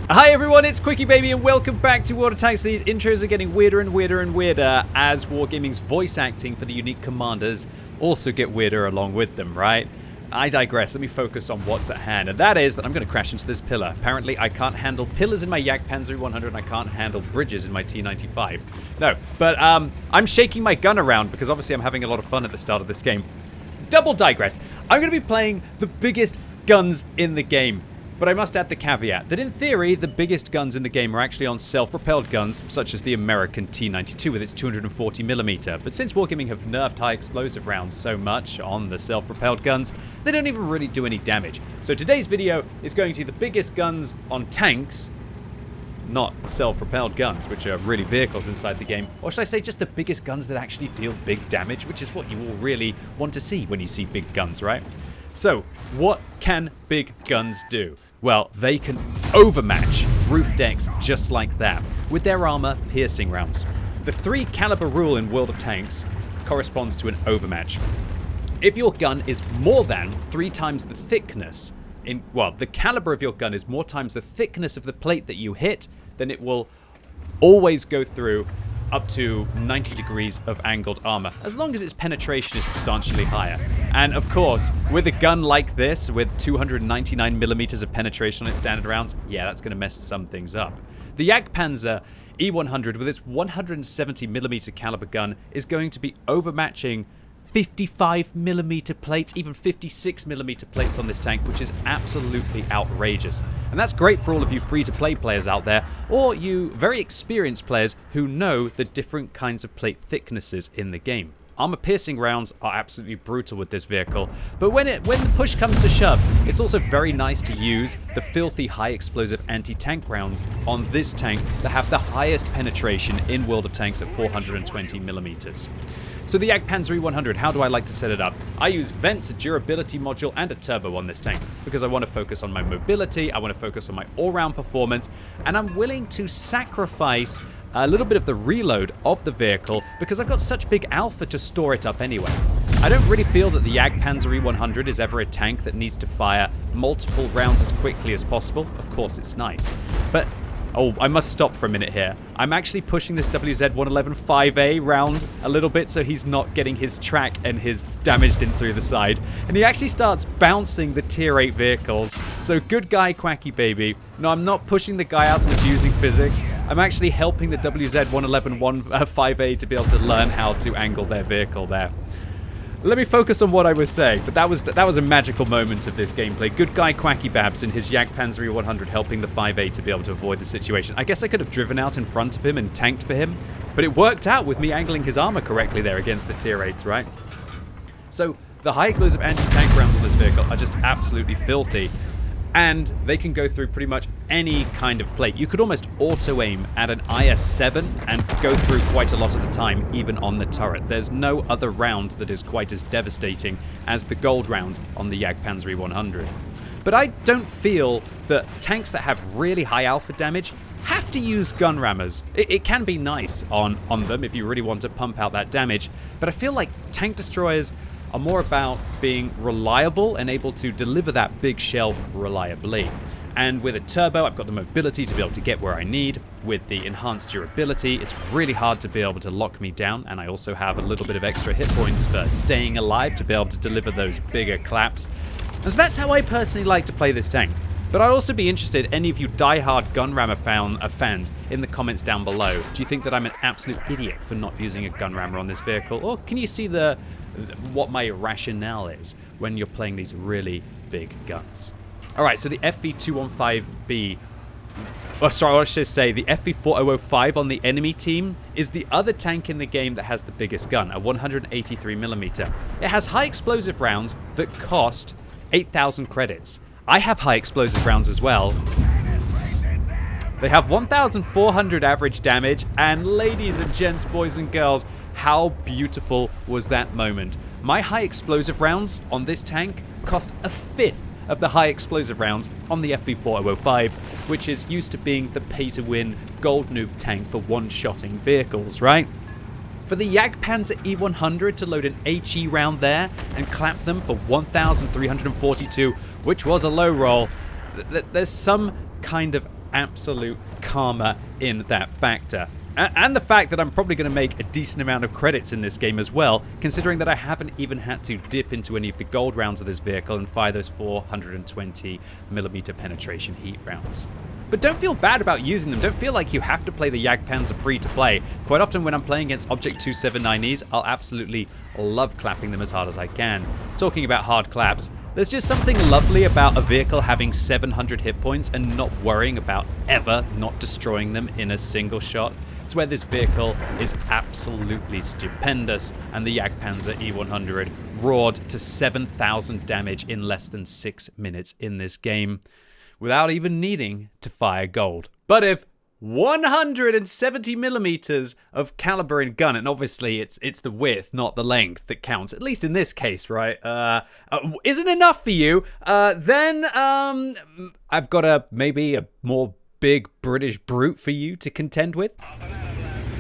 Hi everyone, it's QuickyBaby and welcome back to World of Tanks. These intros are getting weirder and weirder and weirder as Wargaming's voice acting for the unique commanders also get weirder along with them, right? I digress, let me focus on what's at hand, and that is that I'm going to crash into this pillar. Apparently I can't handle pillars in my Jagdpanzer E100 and I can't handle bridges in my T95. No, but I'm shaking my gun around because obviously I'm having a lot of fun at the start of this game. Double digress, I'm going to be playing the biggest guns in the game. But I must add the caveat that in theory, the biggest guns in the game are actually on self-propelled guns, such as the American T92 with its 240mm. But since Wargaming have nerfed high explosive rounds so much on the self-propelled guns, they don't even really do any damage. So today's video is going to be the biggest guns on tanks, not self-propelled guns, which are really vehicles inside the game. Or should I say just the biggest guns that actually deal big damage, which is what you all really want to see when you see big guns, right? So, what can big guns do? Well, they can overmatch roof decks just like that, with their armor piercing rounds. The 3 caliber rule in World of Tanks corresponds to an overmatch. If your gun is more than 3 times the thickness, the caliber of your gun is more times the thickness of the plate that you hit, then it will always go through up to 90 degrees of angled armor, as long as its penetration is substantially higher. And of course, with a gun like this, with 299mm of penetration on its standard rounds, yeah, that's going to mess some things up. The Jagdpanzer E100 with its 170mm caliber gun is going to be overmatching 55mm plates, even 56mm plates on this tank, which is absolutely outrageous. And that's great for all of you free-to-play players out there, or you very experienced players who know the different kinds of plate thicknesses in the game. Armor-piercing rounds are absolutely brutal with this vehicle, but when the push comes to shove, it's also very nice to use the filthy high-explosive anti-tank rounds on this tank that have the highest penetration in World of Tanks at 420mm. So the Jagdpanzer E100, how do I like to set it up? I use vents, a durability module, and a turbo on this tank because I want to focus on my mobility, I want to focus on my all-round performance, and I'm willing to sacrifice a little bit of the reload of the vehicle because I've got such big alpha to store it up anyway. I don't really feel that the Jagdpanzer E100 is ever a tank that needs to fire multiple rounds as quickly as possible. Of course, it's nice, but oh, I must stop for a minute here. I'm actually pushing this WZ-111-5A round a little bit so he's not getting his track and his damaged in through the side. And he actually starts bouncing the tier 8 vehicles. So good guy, QuickyBaby. No, I'm not pushing the guy out and abusing physics. I'm actually helping the WZ-111-5A to be able to learn how to angle their vehicle there. Let me focus on what I was saying, but that was a magical moment of this gameplay. Good guy QuickyBabs in his Jagdpanzer E100 helping the 5A to be able to avoid the situation. I guess I could have driven out in front of him and tanked for him, but it worked out with me angling his armor correctly there against the tier 8s, right? So the high explosive anti-tank rounds on this vehicle are just absolutely filthy, and they can go through pretty much any kind of plate. You could almost auto-aim at an IS-7 and go through quite a lot of the time, even on the turret. There's no other round that is quite as devastating as the gold rounds on the Jagdpanzer E100. But I don't feel that tanks that have really high alpha damage have to use gun rammers. It can be nice on them if you really want to pump out that damage, but I feel like tank destroyers are more about being reliable and able to deliver that big shell reliably. And with a turbo, I've got the mobility to be able to get where I need. With the enhanced durability, it's really hard to be able to lock me down, and I also have a little bit of extra hit points for staying alive to be able to deliver those bigger claps. And so that's how I personally like to play this tank. But I'd also be interested, any of you die-hard gun rammer fans, in the comments down below. Do you think that I'm an absolute idiot for not using a gun rammer on this vehicle? Or can you see what my rationale is when you're playing these really big guns? Alright, so the FV215b, oh sorry, I should say the FV4005 on the enemy team is the other tank in the game that has the biggest gun, a 183mm. It has high explosive rounds that cost 8,000 credits. I have high explosive rounds as well. They have 1,400 average damage, and ladies and gents, boys and girls, how beautiful was that moment? My high explosive rounds on this tank cost a fifth of the high explosive rounds on the FV4005, which is used to being the pay-to-win gold noob tank for one-shotting vehicles, right? For the Jagdpanzer E100 to load an HE round there and clap them for 1,342, which was a low roll, there's some kind of absolute karma in that factor. And the fact that I'm probably going to make a decent amount of credits in this game as well, considering that I haven't even had to dip into any of the gold rounds of this vehicle and fire those 420mm penetration heat rounds. But don't feel bad about using them. Don't feel like you have to play the Jagdpanzer free to play. Quite often when I'm playing against Object 279Es, I'll absolutely love clapping them as hard as I can. Talking about hard claps, there's just something lovely about a vehicle having 700 hit points and not worrying about ever not destroying them in a single shot. It's where this vehicle is absolutely stupendous, and the Jagdpanzer E100 roared to 7,000 damage in less than 6 minutes in this game, without even needing to fire gold. But if 170mm of caliber in gun, and obviously it's the width, not the length, that counts, at least in this case, right, isn't enough for you, then I've got maybe a more big British brute for you to contend with.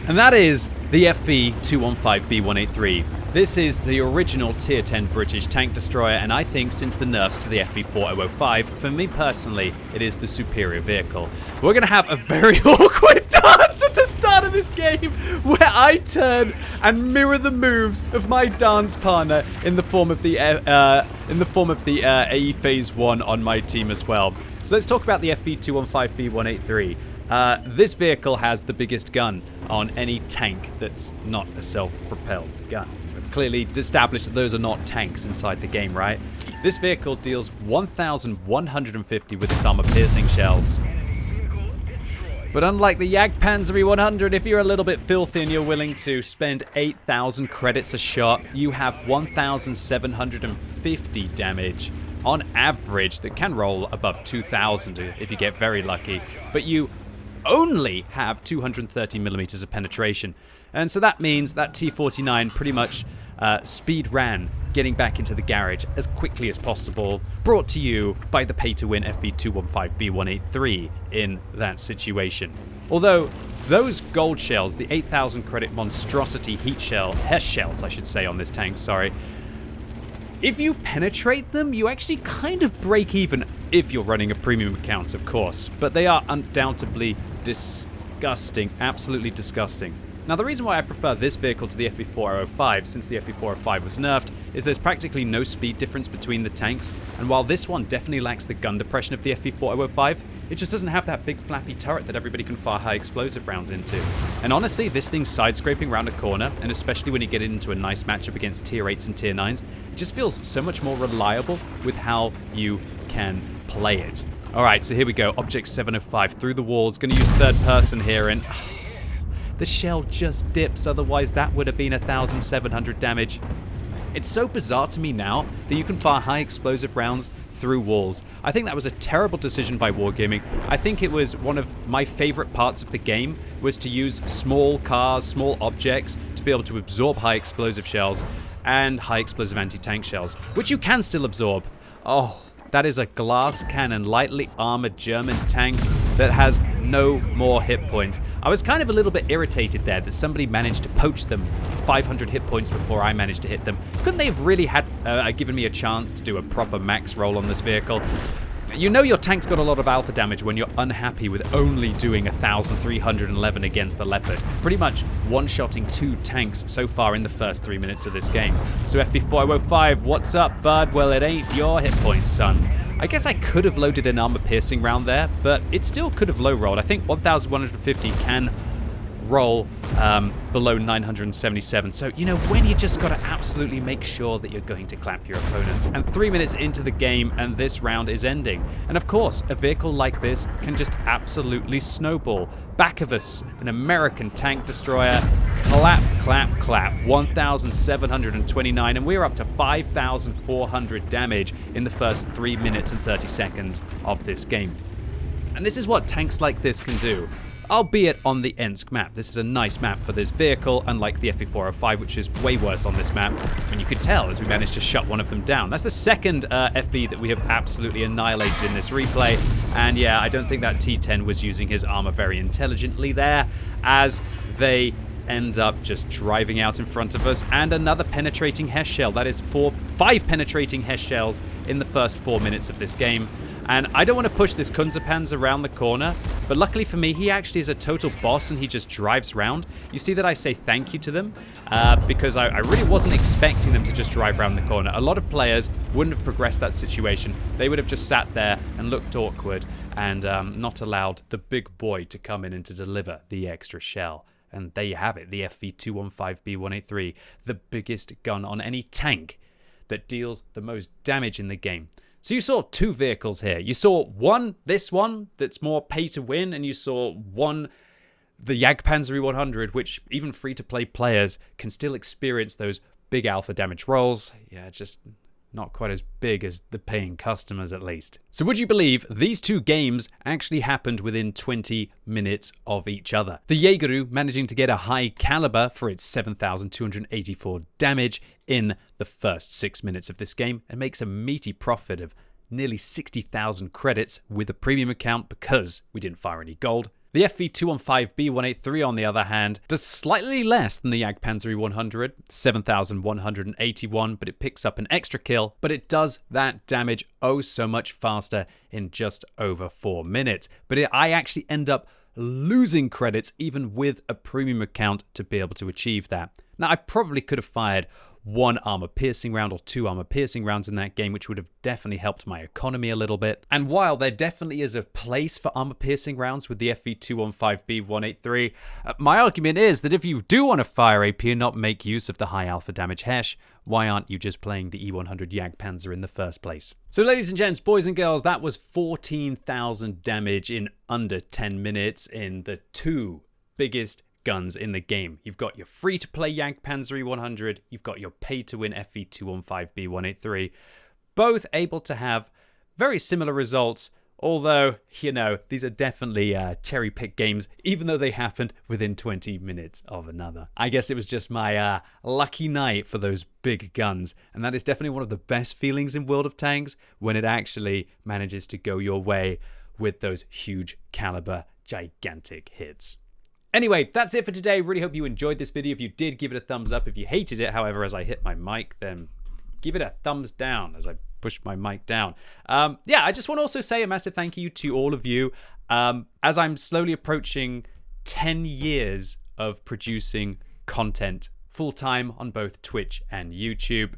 And that is the FV215b183. This is the original Tier 10 British tank destroyer, and I think since the nerfs to the FV4005, for me personally, it is the superior vehicle. We're going to have a very awkward dance at the start of this game, where I turn and mirror the moves of my dance partner in the form of the AE Phase 1 on my team as well. So let's talk about the FV215b183. This vehicle has the biggest gun on any tank that's not a self-propelled gun. We've clearly established that those are not tanks inside the game, right? This vehicle deals 1,150 with its armor-piercing shells. But unlike the Jagdpanzer E100, if you're a little bit filthy and you're willing to spend 8,000 credits a shot, you have 1,750 damage on average that can roll above 2,000 if you get very lucky. But you only have 230mm of penetration. And so that means that T49 pretty much speed ran getting back into the garage as quickly as possible, brought to you by the pay-to-win FV215b183 in that situation. Although those gold shells, the 8,000 credit monstrosity Hess shells I should say on this tank, sorry, if you penetrate them, you actually kind of break even if you're running a premium account, of course. But they are undoubtedly disgusting, absolutely disgusting. Now, the reason why I prefer this vehicle to the FV4005, since the FV405 was nerfed, is there's practically no speed difference between the tanks. And while this one definitely lacks the gun depression of the FV4005, it just doesn't have that big flappy turret that everybody can fire high explosive rounds into. And honestly, this thing's side-scraping around a corner, and especially when you get into a nice matchup against Tier 8s and Tier 9s, it just feels so much more reliable with how you can play it. Alright, so here we go. Object 705 through the walls. Gonna use third person here, and the shell just dips, otherwise that would have been 1,700 damage. It's so bizarre to me now that you can fire high explosive rounds through walls. I think that was a terrible decision by Wargaming. I think it was one of my favorite parts of the game, was to use small cars, small objects to be able to absorb high explosive shells and high explosive anti-tank shells, which you can still absorb. Oh, that is a glass cannon, lightly armored German tank that has no more hit points. I was kind of a little bit irritated there that somebody managed to poach them for 500 hit points before I managed to hit them. Couldn't they have really had given me a chance to do a proper max roll on this vehicle? You know your tank's got a lot of alpha damage when you're unhappy with only doing 1,311 against the Leopard. Pretty much one-shotting 2 tanks so far in the first 3 minutes of this game. So FV405, what's up, bud? Well, it ain't your hit points, son. I guess I could have loaded an armor-piercing round there, but it still could have low-rolled. I think 1,150 can roll below 977. So, you know, when you just got to absolutely make sure that you're going to clap your opponents. And 3 minutes into the game, and this round is ending. And of course, a vehicle like this can just absolutely snowball. Back of us, an American tank destroyer. Clap, clap, clap. 1,729, and we're up to 5,400 damage in the first 3 minutes and 30 seconds of this game. And this is what tanks like this can do. Albeit on the Ensk map. This is a nice map for this vehicle, unlike the FV405, which is way worse on this map. And you could tell as we managed to shut one of them down. That's the second FV that we have absolutely annihilated in this replay. And yeah, I don't think that T10 was using his armor very intelligently there, as they end up just driving out in front of us. And another penetrating Hess shell. That is 5 penetrating Hess shells in the first 4 minutes of this game. And I don't want to push this Jagdpanzer around the corner, but luckily for me, he actually is a total boss and he just drives around. You see that I say thank you to them because I really wasn't expecting them to just drive around the corner. A lot of players wouldn't have progressed that situation. They would have just sat there and looked awkward and not allowed the big boy to come in and to deliver the extra shell. And there you have it, the FV215b183, the biggest gun on any tank that deals the most damage in the game. So you saw two vehicles here. You saw one, this one, that's more pay to win, and you saw one, the Jagdpanzer E100, which even free-to-play players can still experience those big alpha damage rolls. Yeah, just not quite as big as the paying customers, at least. So would you believe these two games actually happened within 20 minutes of each other? The Jaegeru managing to get a high caliber for its 7,284 damage in the first 6 minutes of this game and makes a meaty profit of nearly 60,000 credits with a premium account because we didn't fire any gold. The FV215b183, on the other hand, does slightly less than the Jagdpanzer E100, 7,181, but it picks up an extra kill, but it does that damage oh so much faster in just over 4 minutes. But I actually end up losing credits even with a premium account to be able to achieve that. Now, I probably could have fired one armor-piercing round or two armor-piercing rounds in that game, which would have definitely helped my economy a little bit. And while there definitely is a place for armor-piercing rounds with the FV215b183, my argument is that if you do want to fire AP and not make use of the high alpha damage Hesh, why aren't you just playing the E100 Jagdpanzer in the first place? So ladies and gents, boys and girls, that was 14,000 damage in under 10 minutes in the two biggest guns in the game. You've got your free-to-play Jagdpanzer E100, you've got your pay-to-win FV215b183, both able to have very similar results, although, you know, these are definitely cherry-picked games, even though they happened within 20 minutes of another. I guess it was just my lucky night for those big guns, and that is definitely one of the best feelings in World of Tanks, when it actually manages to go your way with those huge caliber, gigantic hits. Anyway, that's it for today. Really hope you enjoyed this video. If you did, give it a thumbs up. If you hated it, however, as I hit my mic, then give it a thumbs down as I push my mic down. Yeah, I just want to also say a massive thank you to all of you. As I'm slowly approaching 10 years of producing content full-time on both Twitch and YouTube.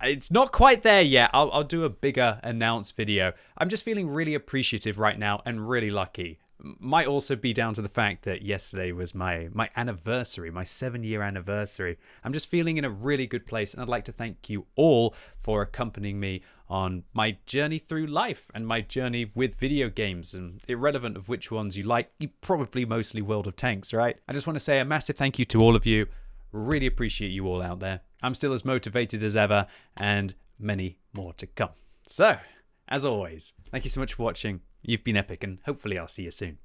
It's not quite there yet. I'll do a bigger announce video. I'm just feeling really appreciative right now and really lucky. Might also be down to the fact that yesterday was my anniversary, my 7-year anniversary. I'm just feeling in a really good place, and I'd like to thank you all for accompanying me on my journey through life and my journey with video games, and irrelevant of which ones you like, you probably mostly World of Tanks, right? I just want to say a massive thank you to all of you. Really appreciate you all out there. I'm still as motivated as ever, and many more to come. So, as always, thank you so much for watching. You've been epic, and hopefully I'll see you soon.